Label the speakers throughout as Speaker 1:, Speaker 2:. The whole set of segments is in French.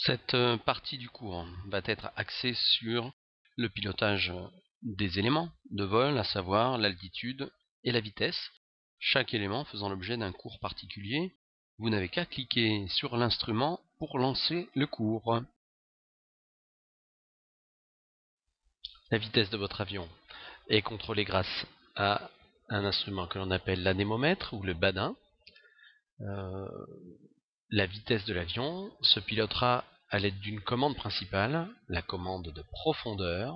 Speaker 1: Cette partie du cours va être axée sur le pilotage des éléments de vol, à savoir l'altitude et la vitesse, chaque élément faisant l'objet d'un cours particulier. Vous n'avez qu'à cliquer sur l'instrument pour lancer le cours. La vitesse de votre avion est contrôlée grâce à un instrument que l'on appelle l'anémomètre ou le badin. La vitesse de l'avion se pilotera à l'aide d'une commande principale, la commande de profondeur,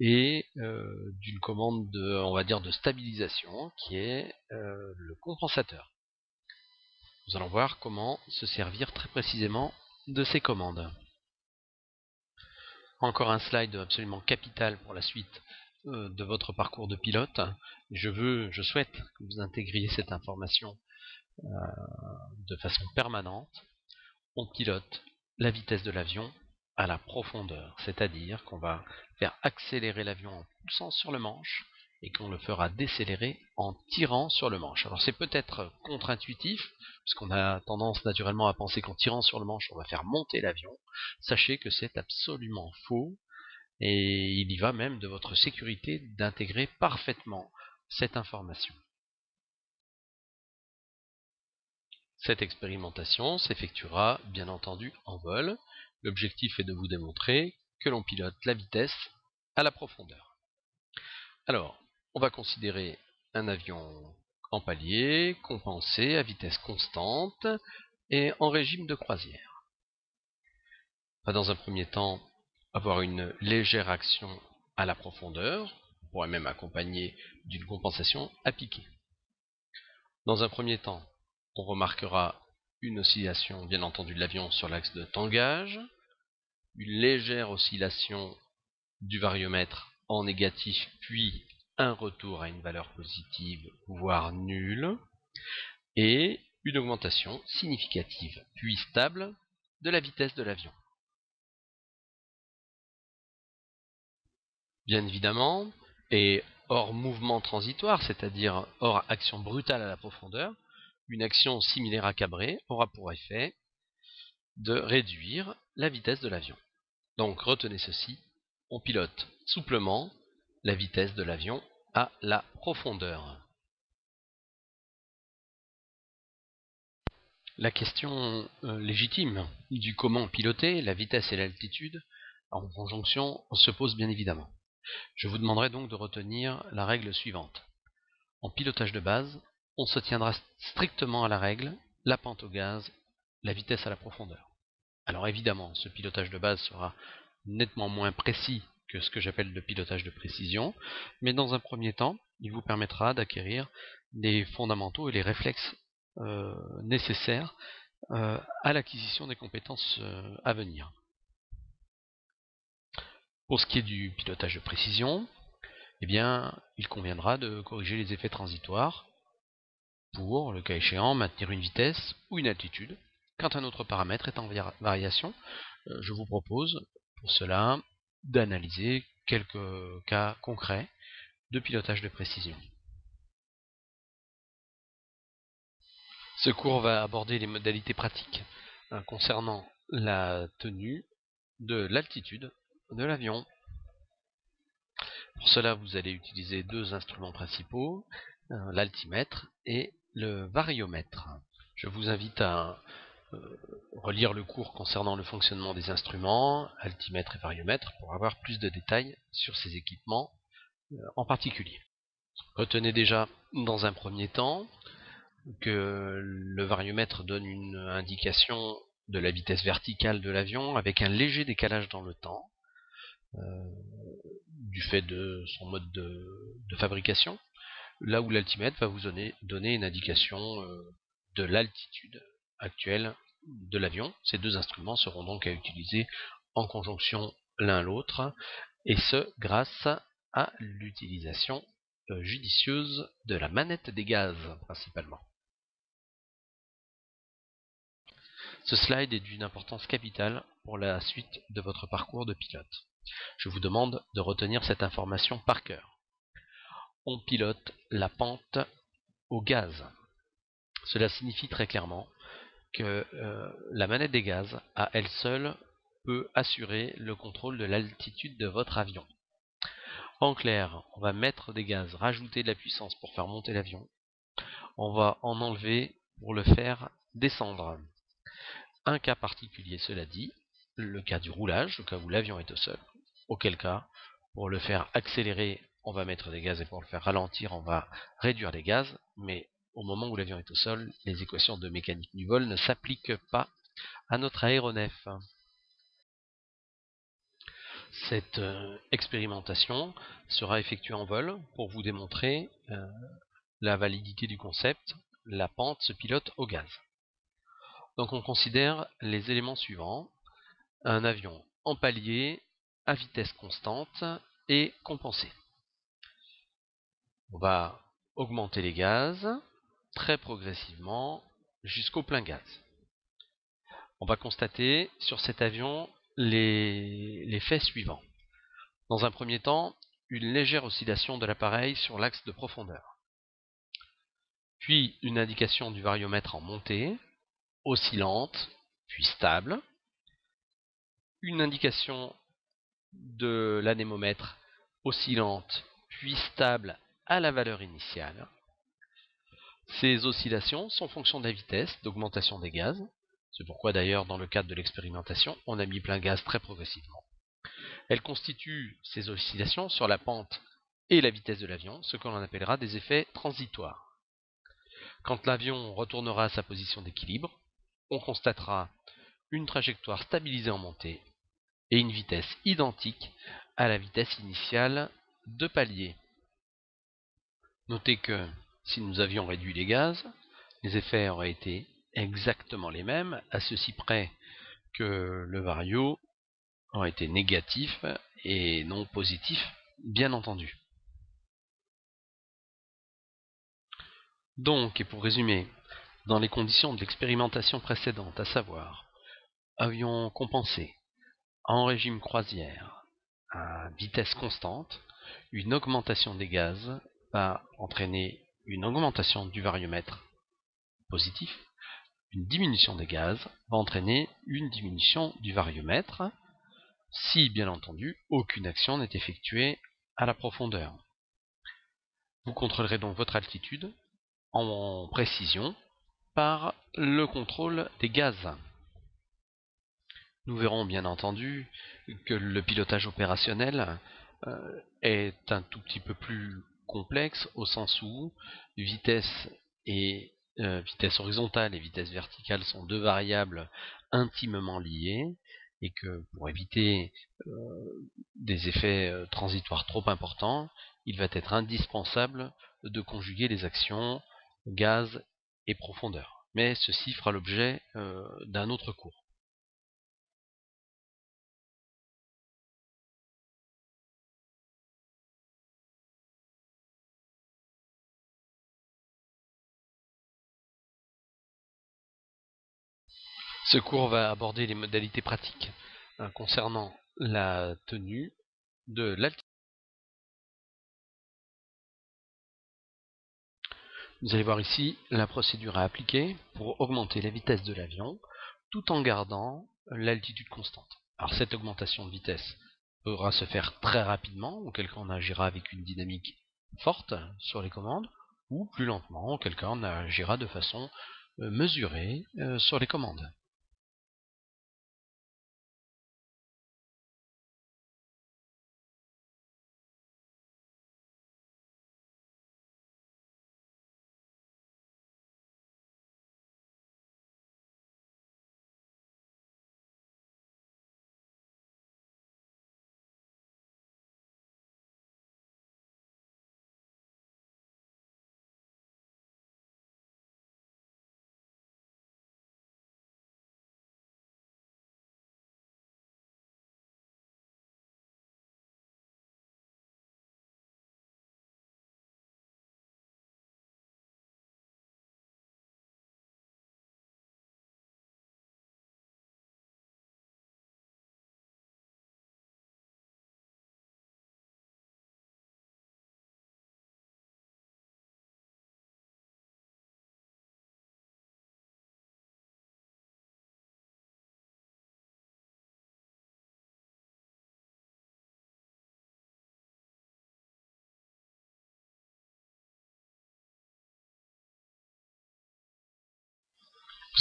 Speaker 1: et d'une commande de stabilisation qui est le compensateur. Nous allons voir comment se servir très précisément de ces commandes. Encore un slide absolument capital pour la suite de votre parcours de pilote. Je souhaite que vous intégriez cette information de façon permanente. On pilote la vitesse de l'avion à la profondeur, c'est-à-dire qu'on va faire accélérer l'avion en poussant sur le manche et qu'on le fera décélérer en tirant sur le manche. Alors c'est peut-être contre-intuitif, puisqu'on a tendance naturellement à penser qu'en tirant sur le manche, on va faire monter l'avion. Sachez que c'est absolument faux, et il y va même de votre sécurité d'intégrer parfaitement cette information. Cette expérimentation s'effectuera bien entendu en vol. L'objectif est de vous démontrer que l'on pilote la vitesse à la profondeur. Alors, on va considérer un avion en palier, compensé, à vitesse constante et en régime de croisière. On va dans un premier temps avoir une légère action à la profondeur, on pourrait même accompagner d'une compensation à piqué. Dans un premier temps, on remarquera une oscillation bien entendu de l'avion sur l'axe de tangage, une légère oscillation du variomètre en négatif, puis un retour à une valeur positive, voire nulle, et une augmentation significative, puis stable, de la vitesse de l'avion. Bien évidemment, et hors mouvement transitoire, c'est-à-dire hors action brutale à la profondeur, une action similaire à cabré aura pour effet de réduire la vitesse de l'avion. Donc retenez ceci, on pilote souplement la vitesse de l'avion à la profondeur. La question légitime du comment piloter la vitesse et l'altitude en conjonction se pose bien évidemment. Je vous demanderai donc de retenir la règle suivante. En pilotage de base, on se tiendra strictement à la règle, la pente au gaz, la vitesse à la profondeur. Alors évidemment, ce pilotage de base sera nettement moins précis que ce que j'appelle le pilotage de précision, mais dans un premier temps, il vous permettra d'acquérir les fondamentaux et les réflexes nécessaires à l'acquisition des compétences à venir. Pour ce qui est du pilotage de précision, eh bien, il conviendra de corriger les effets transitoires pour, le cas échéant, maintenir une vitesse ou une altitude. Quand un autre paramètre est en variation, je vous propose pour cela d'analyser quelques cas concrets de pilotage de précision. Ce cours va aborder les modalités pratiques concernant la tenue de l'altitude de l'avion. Pour cela, vous allez utiliser deux instruments principaux, l'altimètre et le variomètre. Je vous invite à relire le cours concernant le fonctionnement des instruments, altimètre et variomètre, pour avoir plus de détails sur ces équipements en particulier. Retenez déjà dans un premier temps que le variomètre donne une indication de la vitesse verticale de l'avion avec un léger décalage dans le temps du fait de son mode de fabrication, là où l'altimètre va vous donner une indication de l'altitude actuelle de l'avion. Ces deux instruments seront donc à utiliser en conjonction l'un l'autre, et ce grâce à l'utilisation judicieuse de la manette des gaz principalement. Ce slide est d'une importance capitale pour la suite de votre parcours de pilote. Je vous demande de retenir cette information par cœur. On pilote la pente au gaz. Cela signifie très clairement que la manette des gaz, à elle seule, peut assurer le contrôle de l'altitude de votre avion. En clair, on va mettre des gaz, rajouter de la puissance pour faire monter l'avion. On va en enlever pour le faire descendre. Un cas particulier, cela dit, le cas du roulage, le cas où l'avion est au sol, auquel cas, pour le faire accélérer, on va mettre des gaz et pour le faire ralentir, on va réduire les gaz, mais au moment où l'avion est au sol, les équations de mécanique du vol ne s'appliquent pas à notre aéronef. Cette expérimentation sera effectuée en vol pour vous démontrer la validité du concept, la pente se pilote au gaz. Donc on considère les éléments suivants: un avion en palier, à vitesse constante et compensé. On va augmenter les gaz très progressivement jusqu'au plein gaz. On va constater sur cet avion les faits suivants. Dans un premier temps, une légère oscillation de l'appareil sur l'axe de profondeur. Puis une indication du variomètre en montée, oscillante, puis stable. Une indication de l'anémomètre oscillante, puis stable à la valeur initiale. Ces oscillations sont fonction de la vitesse d'augmentation des gaz. C'est pourquoi d'ailleurs dans le cadre de l'expérimentation, on a mis plein gaz très progressivement. Elles constituent ces oscillations sur la pente et la vitesse de l'avion, ce que l'on appellera des effets transitoires. Quand l'avion retournera à sa position d'équilibre, on constatera une trajectoire stabilisée en montée et une vitesse identique à la vitesse initiale de palier. Notez que si nous avions réduit les gaz, les effets auraient été exactement les mêmes, à ceci près que le vario aurait été négatif et non positif, bien entendu. Donc, et pour résumer, dans les conditions de l'expérimentation précédente, à savoir avion compensé, en régime croisière, à vitesse constante, une augmentation des gaz va entraîner une augmentation du variomètre positif. Une diminution des gaz va entraîner une diminution du variomètre si, bien entendu, aucune action n'est effectuée à la profondeur. Vous contrôlerez donc votre altitude en précision par le contrôle des gaz. Nous verrons bien entendu que le pilotage opérationnel est un tout petit peu plus complexe au sens où vitesse horizontale et vitesse verticale sont deux variables intimement liées et que pour éviter des effets transitoires trop importants, il va être indispensable de conjuguer les actions gaz et profondeur. Mais ceci fera l'objet d'un autre cours. Ce cours va aborder les modalités pratiques concernant la tenue de l'altitude. Vous allez voir ici la procédure à appliquer pour augmenter la vitesse de l'avion tout en gardant l'altitude constante. Alors cette augmentation de vitesse pourra se faire très rapidement, auquel cas on agira avec une dynamique forte sur les commandes, ou plus lentement, auquel cas on agira de façon mesurée sur les commandes.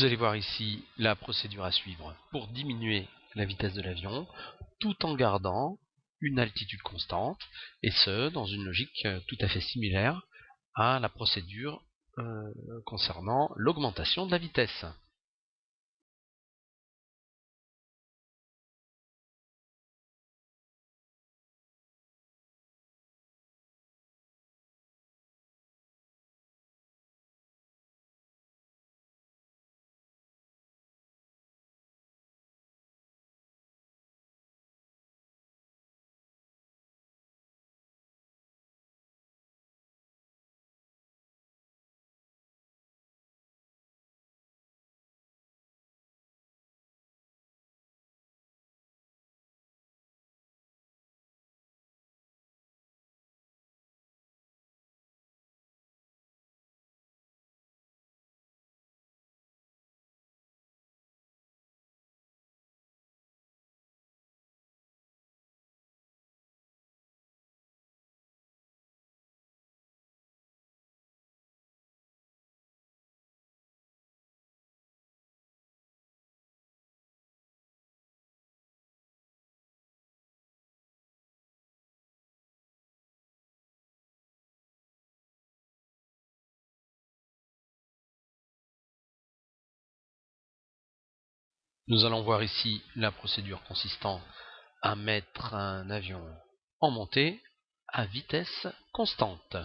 Speaker 1: Vous allez voir ici la procédure à suivre pour diminuer la vitesse de l'avion tout en gardant une altitude constante, et ce, dans une logique tout à fait similaire à la procédure concernant l'augmentation de la vitesse. Nous allons voir ici la procédure consistant à mettre un avion en montée à vitesse constante.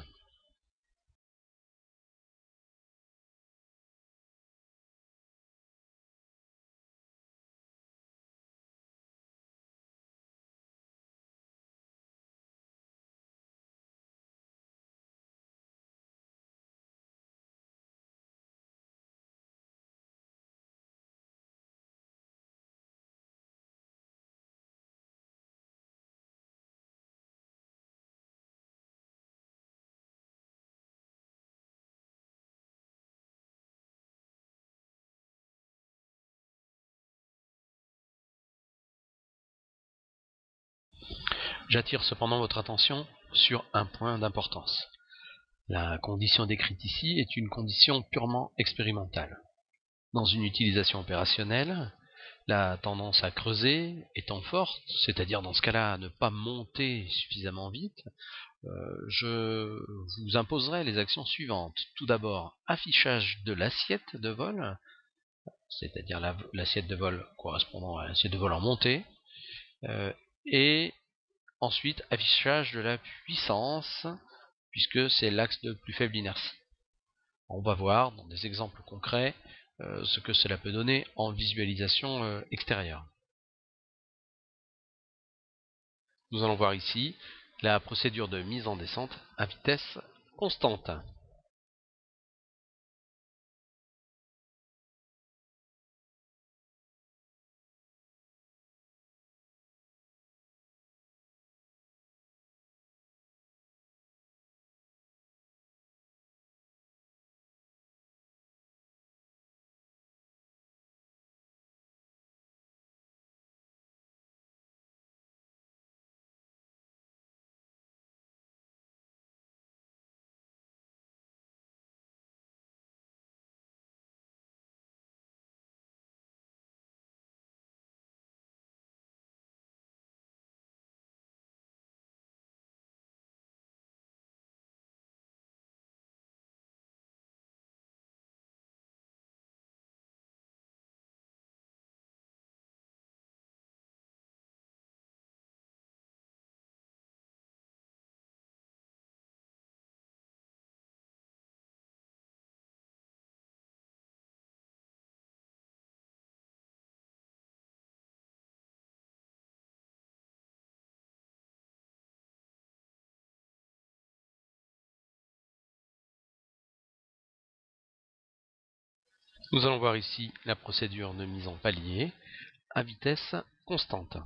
Speaker 1: J'attire cependant votre attention sur un point d'importance. La condition décrite ici est une condition purement expérimentale. Dans une utilisation opérationnelle, la tendance à creuser étant forte, c'est-à-dire dans ce cas-là à ne pas monter suffisamment vite, je vous imposerai les actions suivantes. Tout d'abord, affichage de l'assiette de vol, c'est-à-dire l'assiette de vol correspondant à l'assiette de vol en montée, et ensuite affichage de la puissance, puisque c'est l'axe de plus faible inertie. On va voir dans des exemples concrets ce que cela peut donner en visualisation extérieure. Nous allons voir ici la procédure de mise en descente à vitesse constante. Nous allons voir ici la procédure de mise en palier à vitesse constante.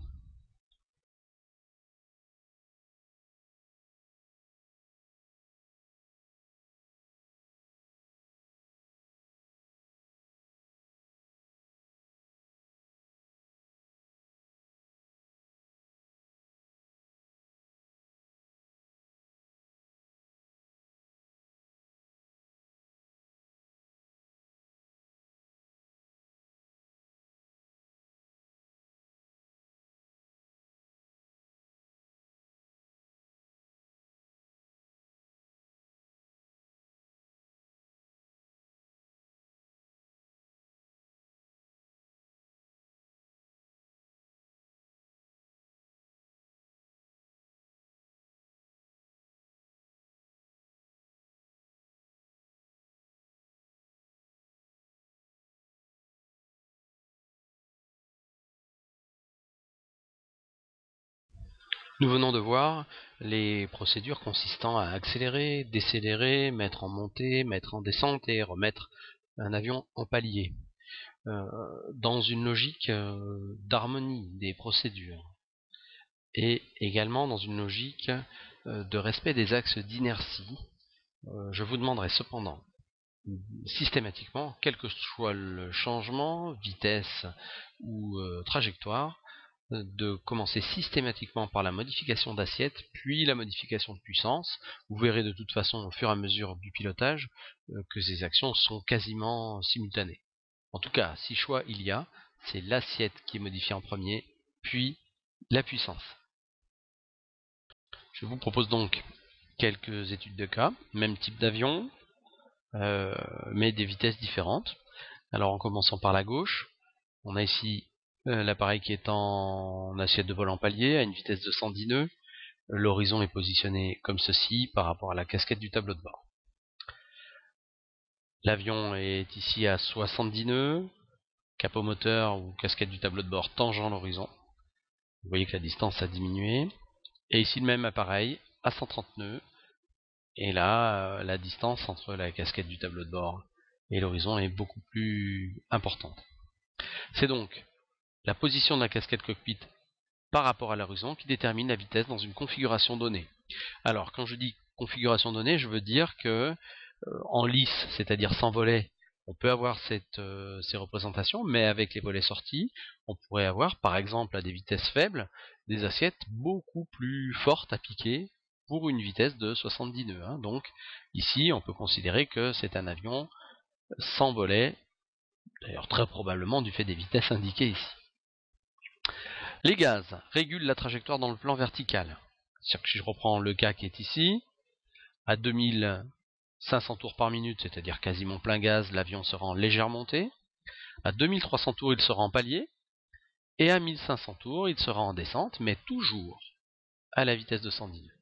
Speaker 1: Nous venons de voir les procédures consistant à accélérer, décélérer, mettre en montée, mettre en descente et remettre un avion en palier, dans une logique d'harmonie des procédures et également dans une logique de respect des axes d'inertie. Je vous demanderai cependant systématiquement, quel que soit le changement, vitesse ou trajectoire, de commencer systématiquement par la modification d'assiette, puis la modification de puissance. Vous verrez de toute façon au fur et à mesure du pilotage que ces actions sont quasiment simultanées. En tout cas, si choix il y a, c'est l'assiette qui est modifiée en premier, puis la puissance. Je vous propose donc quelques études de cas, même type d'avion, mais des vitesses différentes. Alors en commençant par la gauche, on a ici l'appareil qui est en assiette de vol en palier à une vitesse de 110 nœuds. L'horizon est positionné comme ceci par rapport à la casquette du tableau de bord. L'avion est ici à 70 nœuds, capot moteur ou casquette du tableau de bord tangeant l'horizon. Vous voyez que la distance a diminué. Et ici le même appareil à 130 nœuds. Et là, la distance entre la casquette du tableau de bord et l'horizon est beaucoup plus importante. C'est donc la position de la casquette cockpit par rapport à l'horizon qui détermine la vitesse dans une configuration donnée. Alors, quand je dis configuration donnée, je veux dire que en lisse, c'est-à-dire sans volet, on peut avoir ces représentations, mais avec les volets sortis, on pourrait avoir, par exemple, à des vitesses faibles, des assiettes beaucoup plus fortes à piquer pour une vitesse de 70 nœuds. Hein. Donc, ici, on peut considérer que c'est un avion sans volet, d'ailleurs très probablement du fait des vitesses indiquées ici. Les gaz régulent la trajectoire dans le plan vertical. C'est-à-dire que si je reprends le cas qui est ici, à 2500 tours par minute, c'est-à-dire quasiment plein gaz, l'avion sera en légère montée. À 2300 tours, il sera en palier. Et à 1500 tours, il sera en descente, mais toujours à la vitesse de 110 nœuds.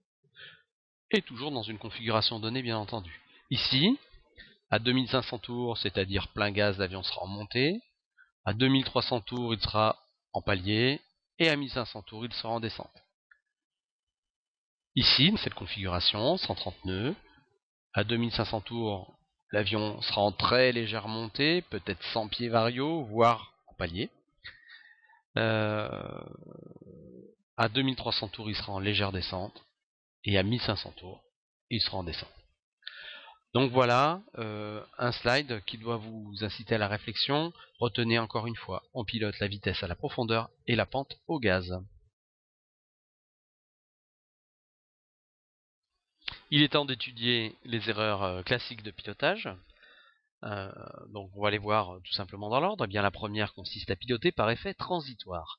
Speaker 1: Et toujours dans une configuration donnée, bien entendu. Ici, à 2500 tours, c'est-à-dire plein gaz, l'avion sera en montée. À 2300 tours, il sera en palier. Et à 1500 tours, il sera en descente. Ici, dans cette configuration, 130 nœuds, à 2500 tours, l'avion sera en très légère montée, peut-être 100 pieds variaux, voire en palier. À 2300 tours, il sera en légère descente, et à 1500 tours, il sera en descente. Donc voilà un slide qui doit vous inciter à la réflexion. Retenez encore une fois, on pilote la vitesse à la profondeur et la pente au gaz. Il est temps d'étudier les erreurs classiques de pilotage. Donc on va les voir tout simplement dans l'ordre. Eh bien, la première consiste à piloter par effet transitoire.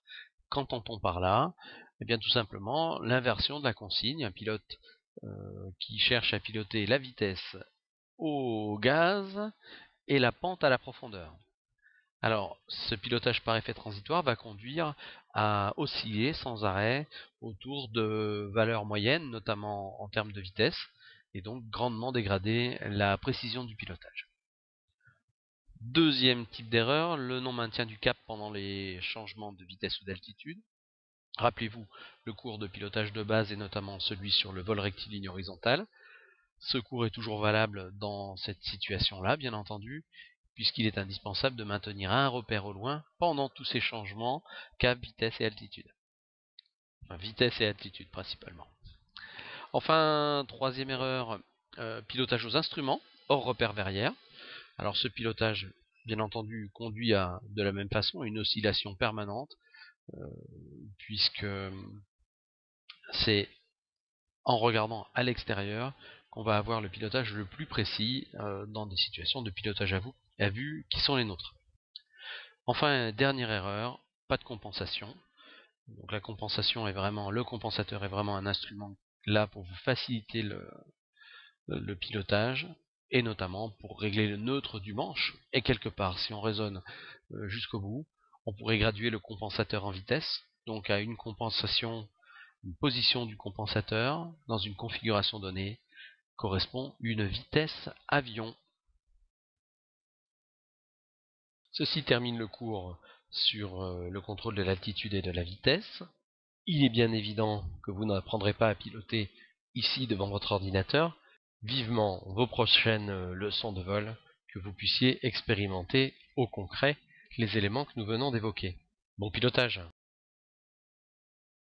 Speaker 1: Qu'entend-on par là? Eh bien, tout simplement l'inversion de la consigne. Un pilote qui cherche à piloter la vitesse au gaz et la pente à la profondeur. Alors, ce pilotage par effet transitoire va conduire à osciller sans arrêt autour de valeurs moyennes, notamment en termes de vitesse, et donc grandement dégrader la précision du pilotage. Deuxième type d'erreur, le non-maintien du cap pendant les changements de vitesse ou d'altitude. Rappelez-vous le cours de pilotage de base et notamment celui sur le vol rectiligne horizontal. Ce cours est toujours valable dans cette situation-là, bien entendu, puisqu'il est indispensable de maintenir un repère au loin pendant tous ces changements, cap, vitesse et altitude. Enfin, vitesse et altitude principalement. Enfin, troisième erreur, pilotage aux instruments, hors repère verrière. Alors ce pilotage, bien entendu, conduit à, de la même façon, une oscillation permanente, puisque c'est en regardant à l'extérieur qu'on va avoir le pilotage le plus précis dans des situations de pilotage à vue qui sont les nôtres. Enfin, dernière erreur, pas de compensation. Donc la compensation est vraiment, le compensateur est vraiment un instrument là pour vous faciliter le pilotage et notamment pour régler le neutre du manche. Et quelque part, si on raisonne jusqu'au bout, on pourrait graduer le compensateur en vitesse, donc à une compensation, une position du compensateur dans une configuration donnée correspond une vitesse avion. Ceci termine le cours sur le contrôle de l'altitude et de la vitesse. Il est bien évident que vous n'apprendrez pas à piloter ici devant votre ordinateur. Vivement vos prochaines leçons de vol, que vous puissiez expérimenter au concret les éléments que nous venons d'évoquer. Bon pilotage!